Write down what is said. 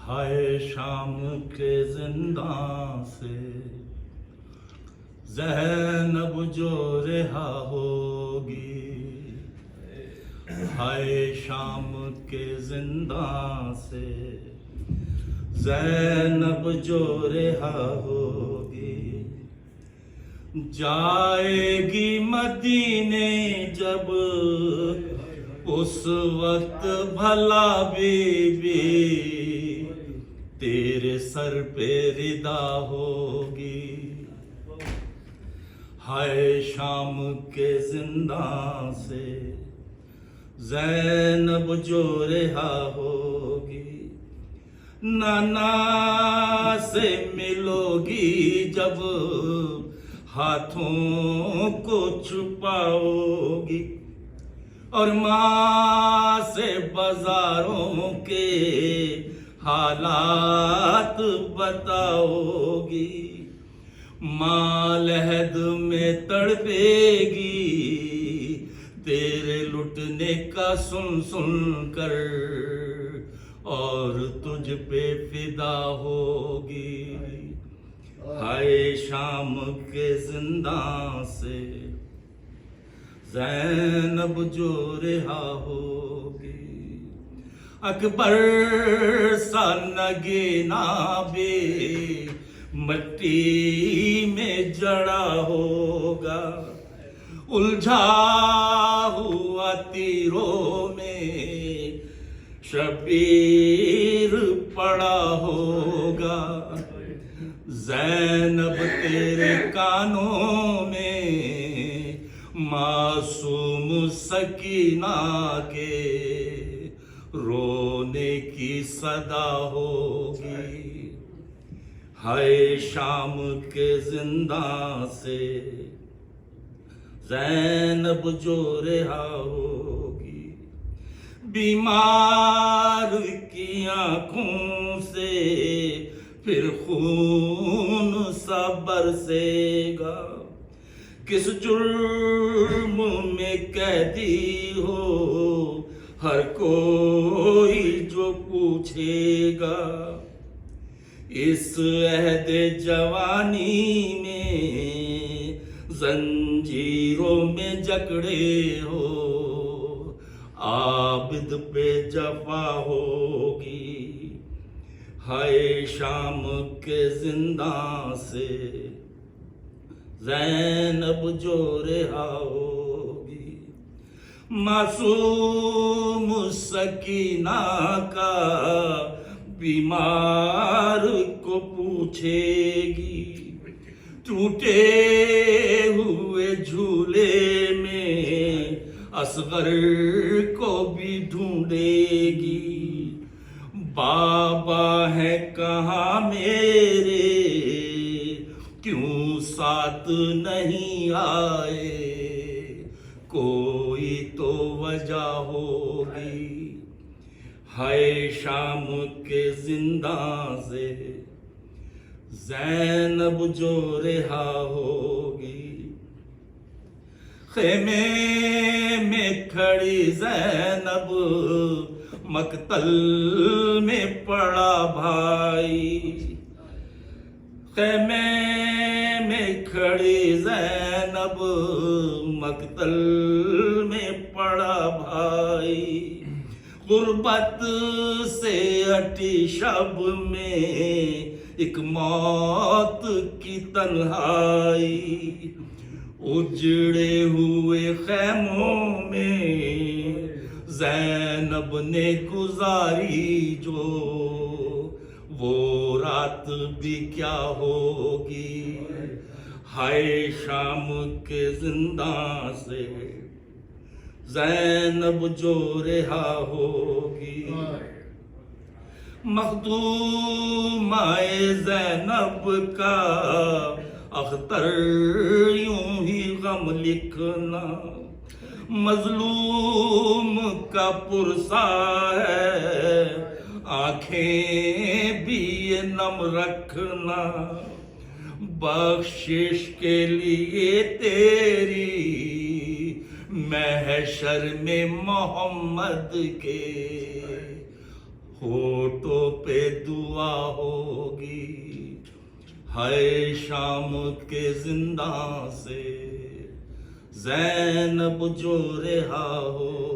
हाय शाम के जिंदा से ज़ैनब जो रिहा होगी, हाय शाम के जिंदा से ज़ैनब जो रिहा होगी, जाएगी मदीने जब उस वक्त भला बीबी तेरे सर पे रिदा होगी। हाय शाम के जिंदा से ज़ैनब जो रिहा होगी, नाना से मिलोगी जब हाथों को छुपाओगी, और माँ से बाजारों के हालात बताओगी। माँ लहद में तड़पेगी तेरे लुटने का सुन सुन कर, और तुझ पे फिदा होगी। हाय शाम के जिंदा से ज़ैनब जो रिहा होगी, अकबर सा नगीना भी मट्टी में जड़ा होगा, उलझा हुआ तीरों में शबीर पड़ा होगा। ज़ैनब तेरे कानों में मासूम सकीना के रोने की सदा होगी। हाय शाम के जिंदा से ज़ैनब जो रिहा होगी, बीमार की आंखों से फिर खून सा बरसेगा। किस जुर्म में कैदी हो हर कोई जो पूछेगा, इस अहद जवानी में जंजीरों में जकड़े हो, आबिद पे जफा होगी। हाय शाम के जिंदा से ज़ैनब जो रिहा होगी, मासूम सकीना का बीमार को पूछेगी, टूटे हुए झूले में असगर को भी ढूंढेगी। बाबा है कहाँ मेरे क्यों साथ नहीं आए, कोई तो वजह होगी। हाय शाम के जिंदा से ज़ैनब जो रिहा होगी, खेमे में खड़ी ज़ैनब मकतल में पड़ा भाई, खेमे में खड़ी ज़ैनब मकतल में पड़ा भाई। गुर्बत से अटी शब में एक मौत की तन्हाई, उजड़े हुए खैमों में ज़ैनब ने गुजारी जो, वो रात भी क्या होगी। हाय शाम के जिंदा से ज़ैनब जो रिहा होगी, मखदूमाए ज़ैनब का अख्तर यूं ही गम लिखना, मजलूम का पुरसा है आंखें भी ये नम रखना। बख्शिश के लिए तेरी महशर में मोहम्मद के हो होठों पे दुआ होगी हाय शाम के जिंदा से जैनब जो रिहा हो